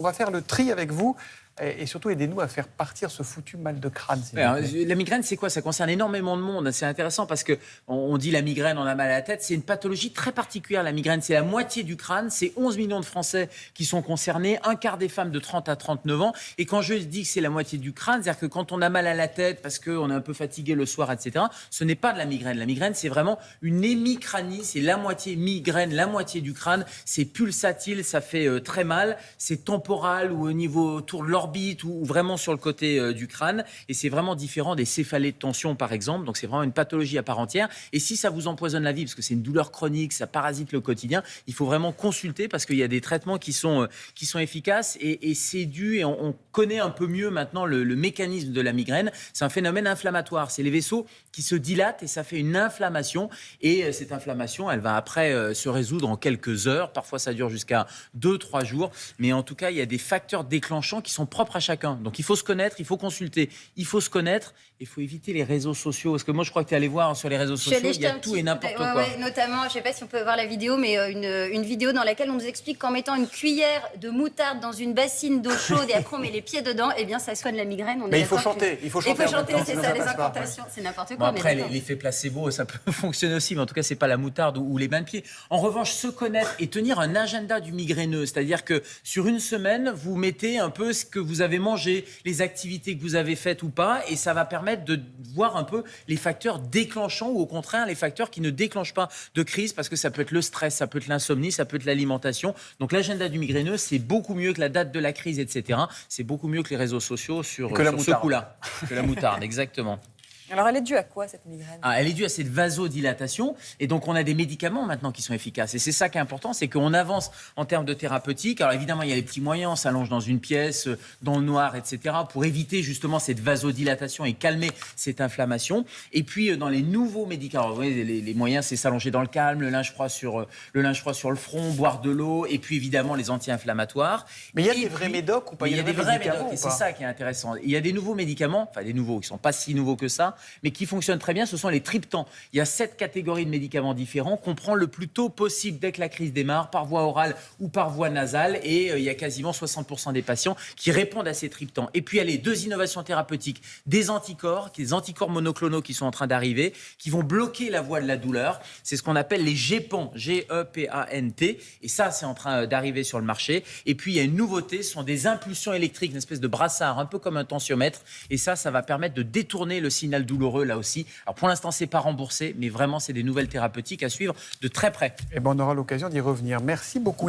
On va faire le tri avec vous et surtout aidez-nous à faire partir ce foutu mal de crâne. Alors, la migraine, c'est quoi? Ça concerne énormément de monde. C'est intéressant parce qu'on dit la migraine, on a mal à la tête. C'est une pathologie très particulière, la migraine. C'est la moitié du crâne. C'est 11 millions de Français qui sont concernés, un quart des femmes de 30 à 39 ans. Et quand je dis que c'est la moitié du crâne, c'est-à-dire que quand on a mal à la tête parce qu'on est un peu fatigué le soir, etc., ce n'est pas de la migraine. La migraine, c'est vraiment une hémicranie. C'est la moitié migraine, la moitié du crâne. C'est pulsatile, ça fait très mal. C'est temporal ou au niveau autour de l'orbite ou vraiment sur le côté du crâne. Et c'est vraiment différent des céphalées de tension, par exemple. Donc, c'est vraiment une pathologie à part entière. Et si ça vous empoisonne la vie, parce que c'est une douleur chronique, ça parasite le quotidien, il faut vraiment consulter parce qu'il y a des traitements qui sont efficaces. Et c'est dû, et on connaît un peu mieux maintenant le mécanisme de la migraine. C'est un phénomène inflammatoire. C'est les vaisseaux qui se dilatent et ça fait une inflammation. Et cette inflammation, elle va après se résoudre en quelques heures. Parfois, ça dure jusqu'à 2-3 jours. Mais en tout cas, il y a des facteurs déclenchants qui sont propres à chacun. Donc, il faut se connaître, il faut consulter, il faut se connaître, il faut éviter les réseaux sociaux. Parce que moi, je crois que tu es allé voir sur les réseaux sociaux, il y a tout et n'importe quoi. Ouais, notamment, je ne sais pas si on peut voir la vidéo, mais une vidéo dans laquelle on nous explique qu'en mettant une cuillère de moutarde dans une bassine d'eau chaude et après on met les pieds dedans, eh bien, ça soigne la migraine. Mais il faut chanter, il faut chanter. C'est ça, les incantations, c'est n'importe quoi. Bon, après, l'effet placebo, ça peut fonctionner aussi, mais en tout cas, c'est pas la moutarde ou les bains de pied. En revanche, se connaître et tenir un agenda du migraineux, c'est-à-dire que sur une semaine, vous mettez un peu ce que vous avez mangé, les activités que vous avez faites ou pas, et ça va permettre de voir un peu les facteurs déclenchants ou au contraire les facteurs qui ne déclenchent pas de crise, parce que ça peut être le stress, ça peut être l'insomnie, ça peut être l'alimentation. Donc l'agenda du migraineux, c'est beaucoup mieux que la date de la crise, etc. C'est beaucoup mieux que les réseaux sociaux sur ce coup-là. Que la moutarde, exactement. Alors, elle est due à quoi, cette migraine ? Elle est due à cette vasodilatation. Et donc, on a des médicaments maintenant qui sont efficaces. Et c'est ça qui est important, c'est qu'on avance en termes de thérapeutique. Alors, évidemment, il y a les petits moyens. On s'allonge dans une pièce, dans le noir, etc., pour éviter justement cette vasodilatation et calmer cette inflammation. Et puis, dans les nouveaux médicaments, vous voyez, les moyens, c'est s'allonger dans le calme, le linge froid sur le front, boire de l'eau, et puis, évidemment, les anti-inflammatoires. Mais il y a des vrais médocs ou pas? Il y a des vrais médocs, et c'est ça qui est intéressant. Il y a des nouveaux médicaments, enfin des nouveaux, qui ne sont pas si nouveaux que ça, mais qui fonctionnent très bien, ce sont les triptans. Il y a 7 catégories de médicaments différents qu'on prend le plus tôt possible dès que la crise démarre, par voie orale ou par voie nasale, et il y a quasiment 60% des patients qui répondent à ces triptans. Et puis, il y a les 2 innovations thérapeutiques, des anticorps monoclonaux qui sont en train d'arriver, qui vont bloquer la voie de la douleur. C'est ce qu'on appelle les GEPAN, G-E-P-A-N-T, et ça, c'est en train d'arriver sur le marché. Et puis, il y a une nouveauté, ce sont des impulsions électriques, une espèce de brassard, un peu comme un tensiomètre, et ça va permettre de détourner le signal douloureux là aussi. Alors pour l'instant, c'est pas remboursé, mais vraiment, c'est des nouvelles thérapeutiques à suivre de très près. Et on aura l'occasion d'y revenir. Merci beaucoup.